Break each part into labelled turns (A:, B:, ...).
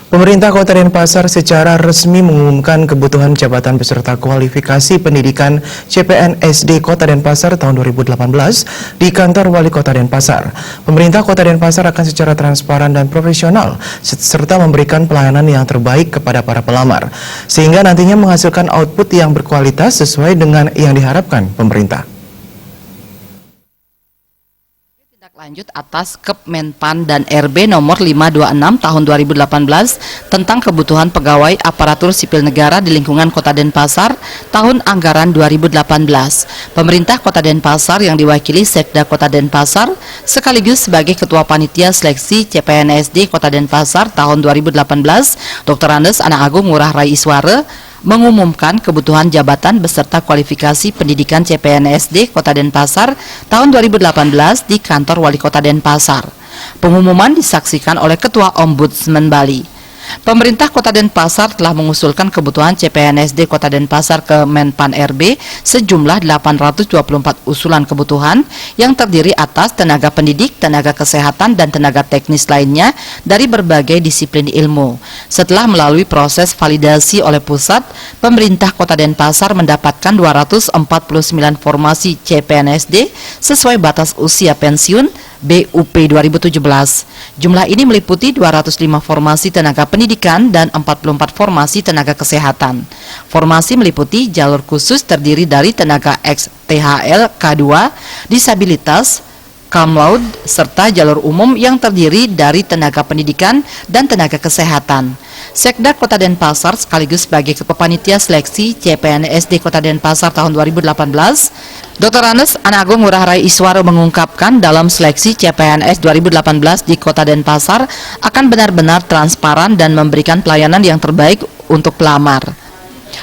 A: Pemerintah Kota Denpasar secara resmi mengumumkan kebutuhan jabatan peserta kualifikasi pendidikan CPNSD Kota Denpasar tahun 2018 di kantor Wali Kota Denpasar. Pemerintah Kota Denpasar akan secara transparan dan profesional serta memberikan pelayanan yang terbaik kepada para pelamar, sehingga nantinya menghasilkan output yang berkualitas sesuai dengan yang diharapkan pemerintah.
B: Lanjut atas Kemenpan dan RB nomor 526 tahun 2018 tentang kebutuhan pegawai aparatur sipil negara di lingkungan Kota Denpasar tahun anggaran 2018. Pemerintah Kota Denpasar yang diwakili Sekda Kota Denpasar sekaligus sebagai Ketua Panitia Seleksi CPNSD Kota Denpasar tahun 2018, Dr. Andes Anak Agung Ngurah Rai Iswara, mengumumkan kebutuhan jabatan beserta kualifikasi pendidikan CPNSD Kota Denpasar tahun 2018 di kantor Wali Kota Denpasar. Pengumuman disaksikan oleh Ketua Ombudsman Bali. Pemerintah Kota Denpasar telah mengusulkan kebutuhan CPNSD Kota Denpasar ke Menpan RB sejumlah 824 usulan kebutuhan yang terdiri atas tenaga pendidik, tenaga kesehatan, dan tenaga teknis lainnya dari berbagai disiplin ilmu. Setelah melalui proses validasi oleh pusat, pemerintah Kota Denpasar mendapatkan 249 formasi CPNSD sesuai batas usia pensiun BUP 2017. Jumlah ini meliputi 205 formasi tenaga pendidikan dan 44 formasi tenaga kesehatan. Formasi meliputi jalur khusus terdiri dari tenaga XTHL K2, disabilitas, Kamlaud, serta jalur umum yang terdiri dari tenaga pendidikan dan tenaga kesehatan. Sekda Kota Denpasar sekaligus sebagai Ketua Panitia Seleksi CPNSD Kota Denpasar tahun 2018, Dr. Andes Anak Agung Ngurah Rai Iswara mengungkapkan dalam seleksi CPNS 2018 di Kota Denpasar akan benar-benar transparan dan memberikan pelayanan yang terbaik untuk pelamar.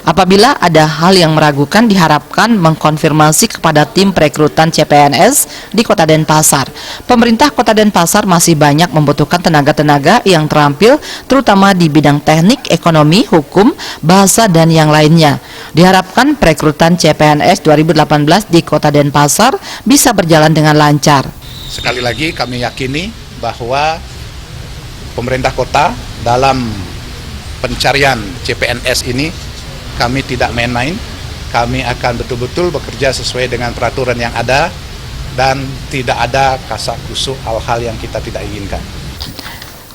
B: Apabila ada hal yang meragukan, diharapkan mengkonfirmasi kepada tim perekrutan CPNS di Kota Denpasar. Pemerintah Kota Denpasar masih banyak membutuhkan tenaga-tenaga yang terampil, terutama di bidang teknik, ekonomi, hukum, bahasa, dan yang lainnya. Diharapkan perekrutan CPNS 2018 di Kota Denpasar bisa berjalan dengan lancar.
C: Sekali lagi kami yakini bahwa pemerintah kota dalam pencarian CPNS ini kami tidak main-main, kami akan betul-betul bekerja sesuai dengan peraturan yang ada dan tidak ada kasak-kusuk hal-hal yang kita tidak inginkan.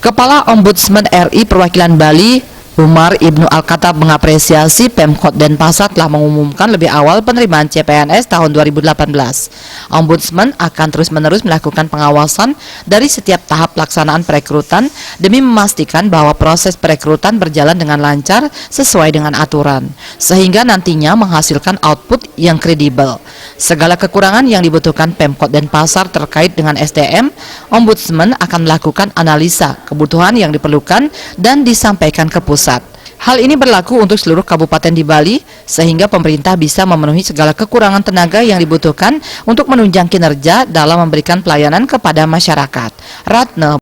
B: Kepala Ombudsman RI Perwakilan Bali, Umar Ibnu Al-Khattab, mengapresiasi Pemkot Denpasar telah mengumumkan lebih awal penerimaan CPNS tahun 2018. Ombudsman akan terus-menerus melakukan pengawasan dari setiap tahap pelaksanaan perekrutan demi memastikan bahwa proses perekrutan berjalan dengan lancar sesuai dengan aturan, sehingga nantinya menghasilkan output yang kredibel. Segala kekurangan yang dibutuhkan Pemkot Denpasar terkait dengan SDM, Ombudsman akan melakukan analisa kebutuhan yang diperlukan dan disampaikan ke pusat. Hal ini berlaku untuk seluruh kabupaten di Bali, sehingga pemerintah bisa memenuhi segala kekurangan tenaga yang dibutuhkan untuk menunjang kinerja dalam memberikan pelayanan kepada masyarakat. Ratna